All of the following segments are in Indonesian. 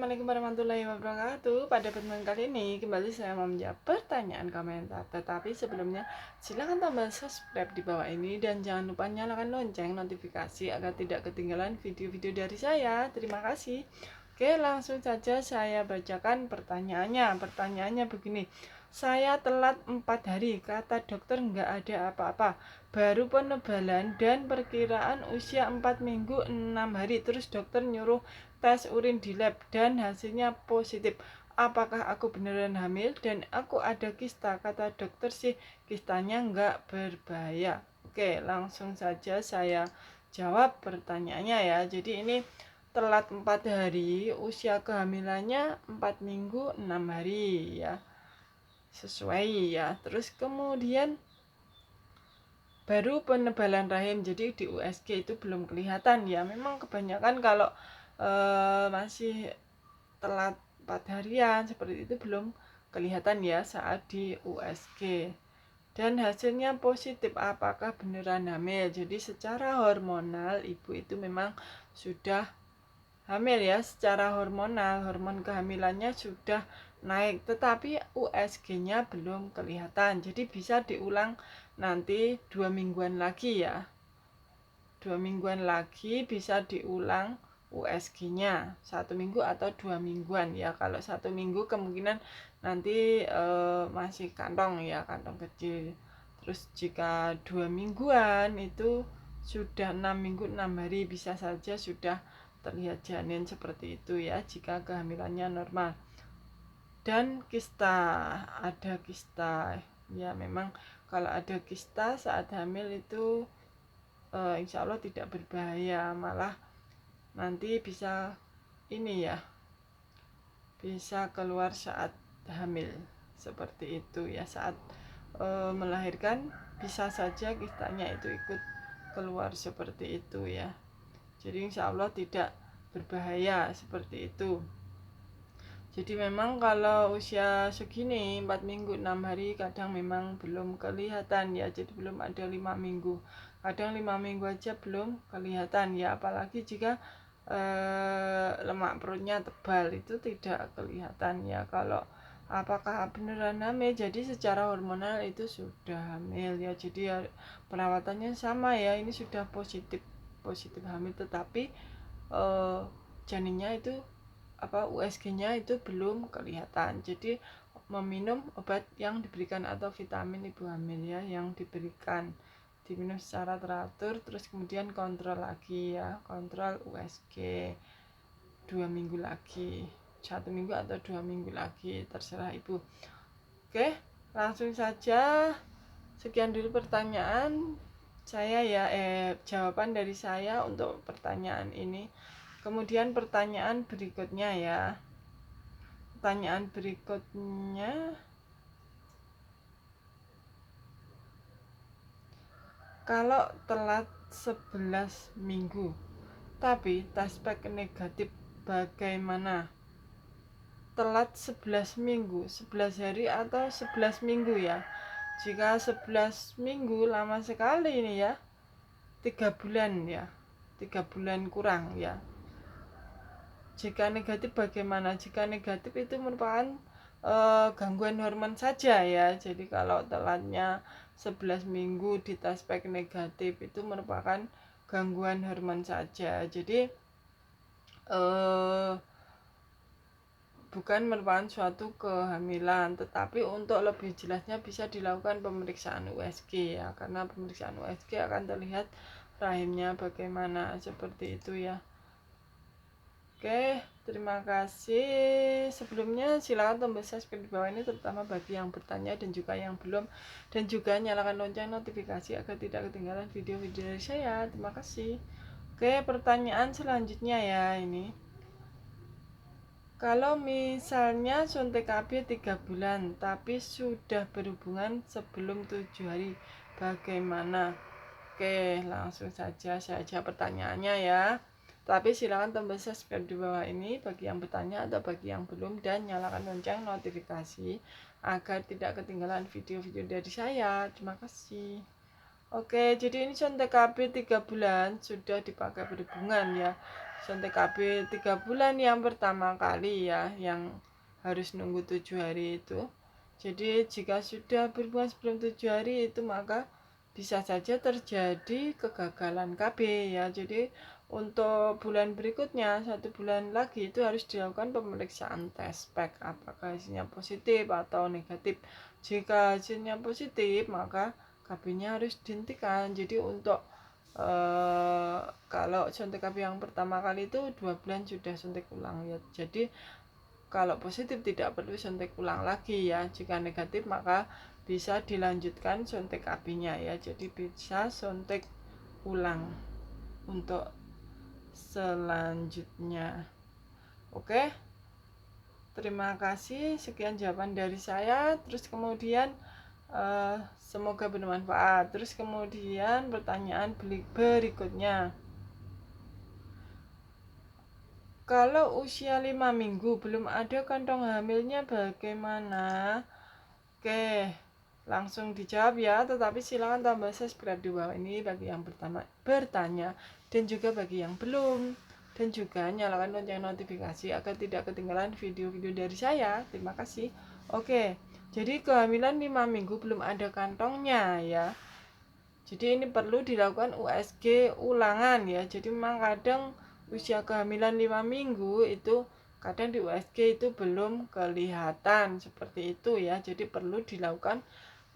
Assalamualaikum warahmatullahi wabarakatuh. Pada pertemuan kali ini kembali saya mau menjawab pertanyaan komentar. Tetapi sebelumnya silahkan tombol subscribe di bawah ini dan jangan lupa nyalakan lonceng notifikasi agar tidak ketinggalan video-video dari saya. Terima kasih. Oke, langsung saja saya bacakan pertanyaannya. Pertanyaannya begini. Saya telat 4 hari, kata dokter nggak ada apa-apa. Baru penebalan dan perkiraan usia 4 minggu 6 hari. Terus dokter nyuruh tes urin di lab dan hasilnya positif. Apakah aku beneran hamil dan aku ada kista? Kata dokter sih kistanya nggak berbahaya. Oke, langsung saja saya jawab pertanyaannya ya. Jadi ini telat 4 hari, usia kehamilannya 4 minggu 6 hari ya. Sesuai ya. Terus kemudian baru penebalan rahim, jadi di USG itu belum kelihatan ya. Memang kebanyakan kalau masih telat 4 harian seperti itu belum kelihatan ya saat di USG. Dan hasilnya positif, apakah beneran hamil? Jadi secara hormonal ibu itu memang sudah hamil ya, secara hormonal, hormon kehamilannya sudah naik, tetapi USG-nya belum kelihatan. Jadi bisa diulang nanti 2 mingguan lagi ya. 2 mingguan lagi bisa diulang USG-nya 1 minggu atau 2 mingguan ya. Kalau 1 minggu kemungkinan nanti masih kantong ya, kantong kecil. Terus jika 2 mingguan itu sudah 6 minggu 6 hari, bisa saja sudah terlihat janin seperti itu ya, jika kehamilannya normal. Dan kista, ada kista ya, memang kalau ada kista saat hamil itu insya Allah tidak berbahaya, malah nanti bisa ini ya, bisa keluar saat hamil seperti itu ya. Saat melahirkan bisa saja kistanya itu ikut keluar seperti itu ya. Jadi insya Allah tidak berbahaya seperti itu. Jadi memang kalau usia segini 4 minggu 6 hari kadang memang belum kelihatan ya. Jadi belum ada 5 minggu. Kadang 5 minggu aja belum kelihatan ya. Apalagi jika lemak perutnya tebal itu tidak kelihatan ya. Kalau apakah beneran hamil? Jadi secara hormonal itu sudah hamil ya. Jadi ya, perawatannya sama ya. Ini sudah positif hamil, tetapi janinnya itu USG-nya itu belum kelihatan. Jadi meminum obat yang diberikan atau vitamin ibu hamil ya, yang diberikan, diminum secara teratur. Terus kemudian kontrol lagi ya, kontrol USG 2 minggu lagi, 1 minggu atau 2 minggu lagi, terserah ibu. Oke, langsung saja. Sekian dulu pertanyaan saya ya, jawaban dari saya untuk pertanyaan ini. Kemudian pertanyaan berikutnya ya. Pertanyaan berikutnya, kalau telat 11 minggu tapi tespek negatif bagaimana? Telat 11 minggu, 11 hari atau 11 minggu ya. Jika 11 minggu lama sekali ini ya, 3 bulan ya, 3 bulan kurang ya. Jika negatif bagaimana? Jika negatif itu merupakan gangguan hormon saja ya. Jadi kalau telatnya 11 minggu di tespek negatif itu merupakan gangguan hormon saja. Jadi bukan merupakan suatu kehamilan, tetapi untuk lebih jelasnya bisa dilakukan pemeriksaan USG ya, karena pemeriksaan USG akan terlihat rahimnya bagaimana, seperti itu ya. Oke, terima kasih. Sebelumnya silakan tombol subscribe di bawah ini, terutama bagi yang bertanya dan juga yang belum, dan juga nyalakan lonceng notifikasi agar tidak ketinggalan video-video dari saya. Terima kasih. Oke, pertanyaan selanjutnya ya, ini. Kalau misalnya suntik KB 3 bulan tapi sudah berhubungan sebelum 7 hari, bagaimana? Oke, langsung saja saya jawab pertanyaannya ya. Tapi silakan tombol subscribe di bawah ini bagi yang bertanya atau bagi yang belum, dan nyalakan lonceng notifikasi agar tidak ketinggalan video-video dari saya. Terima kasih. Oke, jadi ini suntik KB 3 bulan sudah dipakai berhubungan ya. suntik KB 3 bulan yang pertama kali ya, yang harus nunggu 7 hari itu. Jadi jika sudah berhubungan sebelum 7 hari itu, maka bisa saja terjadi kegagalan KB ya. Jadi untuk bulan berikutnya, 1 bulan lagi itu harus dilakukan pemeriksaan tes pack apakah hasilnya positif atau negatif. Jika hasilnya positif, maka KB-nya harus dihentikan. Jadi untuk kalau suntik KB yang pertama kali itu 2 bulan sudah suntik ulang ya. Jadi kalau positif tidak perlu suntik ulang lagi ya. Jika negatif maka bisa dilanjutkan suntik KB-nya ya. Jadi bisa suntik ulang untuk selanjutnya. Oke. Terima kasih, sekian jawaban dari saya. Terus kemudian semoga bermanfaat. Terus kemudian pertanyaan berikutnya, kalau usia 5 minggu belum ada kantong hamilnya bagaimana? Oke, langsung dijawab ya, tetapi silakan tambah subscribe di bawah ini bagi yang pertama bertanya dan juga bagi yang belum, dan juga nyalakan lonceng notifikasi agar tidak ketinggalan video-video dari saya. Terima kasih. Oke, jadi kehamilan 5 minggu belum ada kantongnya ya. Jadi ini perlu dilakukan USG ulangan ya. Jadi memang kadang usia kehamilan 5 minggu itu kadang di USG itu belum kelihatan seperti itu ya. Jadi perlu dilakukan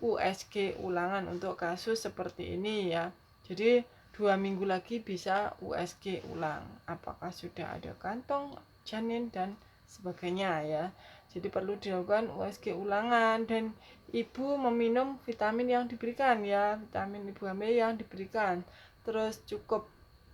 USG ulangan untuk kasus seperti ini ya. Jadi 2 minggu lagi bisa USG ulang apakah sudah ada kantong janin dan sebagainya ya. Jadi perlu dilakukan USG ulangan dan ibu meminum vitamin yang diberikan ya, vitamin ibu hamil yang diberikan, terus cukup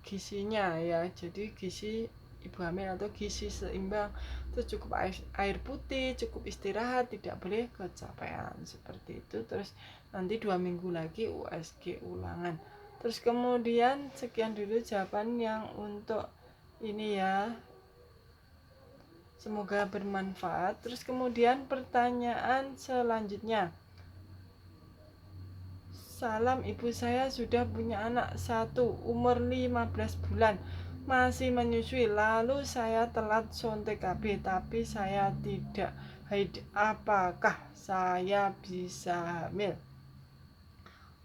gizinya ya. Jadi gizi ibu hamil atau gizi seimbang, terus cukup air putih, cukup istirahat, tidak boleh kecapean seperti itu. Terus nanti 2 minggu lagi USG ulangan. Terus kemudian sekian dulu jawaban yang untuk ini ya, semoga bermanfaat. Terus kemudian pertanyaan selanjutnya, salam, ibu saya sudah punya anak 1 umur 15 bulan masih menyusui, lalu saya telat suntik KB tapi saya tidak haid, apakah saya bisa hamil?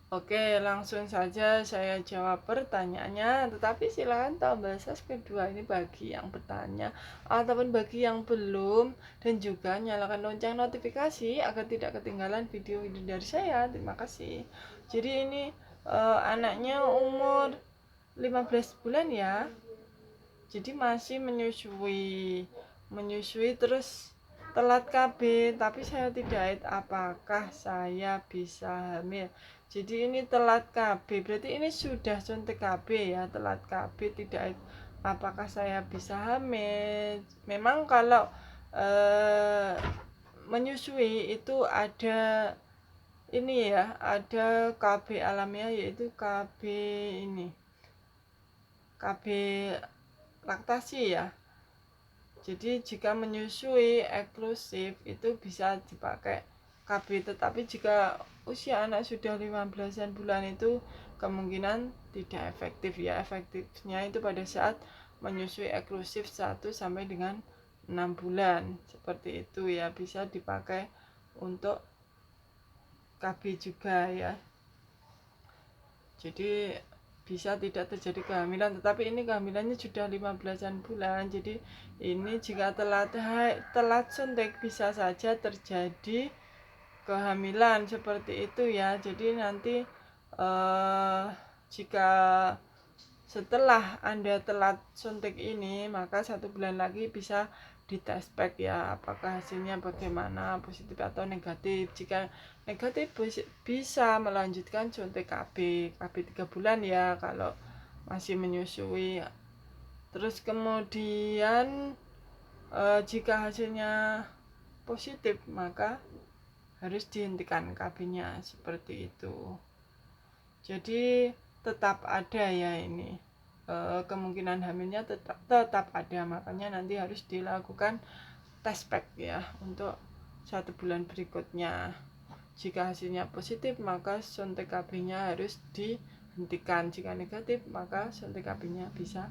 Oke, langsung saja saya jawab pertanyaannya, tetapi silakan tambah subscribe kedua ini bagi yang bertanya ataupun bagi yang belum, dan juga nyalakan lonceng notifikasi agar tidak ketinggalan video-video dari saya. Terima kasih. Jadi ini anaknya umur 15 bulan ya. Jadi masih menyusui terus telat KB tapi saya tidak haid, apakah saya bisa hamil? Jadi ini telat KB berarti ini sudah suntik KB ya, telat KB tidak haid, apakah saya bisa hamil? Memang kalau menyusui itu ada ini ya, ada KB alamiah yaitu KB ini, KB laktasi ya. Jadi jika menyusui eksklusif itu bisa dipakai KB, tetapi jika usia anak sudah 15-an bulan itu kemungkinan tidak efektif ya. Efektifnya itu pada saat menyusui eksklusif 1 sampai dengan 6 bulan seperti itu ya, bisa dipakai untuk KB juga ya. Jadi bisa tidak terjadi kehamilan, tetapi ini kehamilannya sudah 15-an bulan. Jadi ini jika telat suntik bisa saja terjadi kehamilan seperti itu ya. Jadi nanti jika setelah Anda telat suntik ini, maka 1 bulan lagi bisa dites pack ya, apakah hasilnya bagaimana, positif atau negatif. Jika negatif bisa melanjutkan suntik KB 3 bulan ya kalau masih menyusui. Terus kemudian jika hasilnya positif maka harus dihentikan KB-nya seperti itu. Jadi tetap ada ya ini kemungkinan hamilnya tetap ada, makanya nanti harus dilakukan tes pack ya untuk 1 bulan berikutnya. Jika hasilnya positif maka suntik KB-nya harus dihentikan, jika negatif maka suntik KB-nya bisa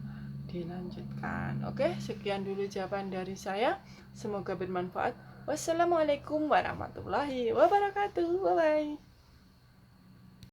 dilanjutkan. Oke, sekian dulu jawaban dari saya. Semoga bermanfaat. Wassalamualaikum warahmatullahi wabarakatuh. Bye bye.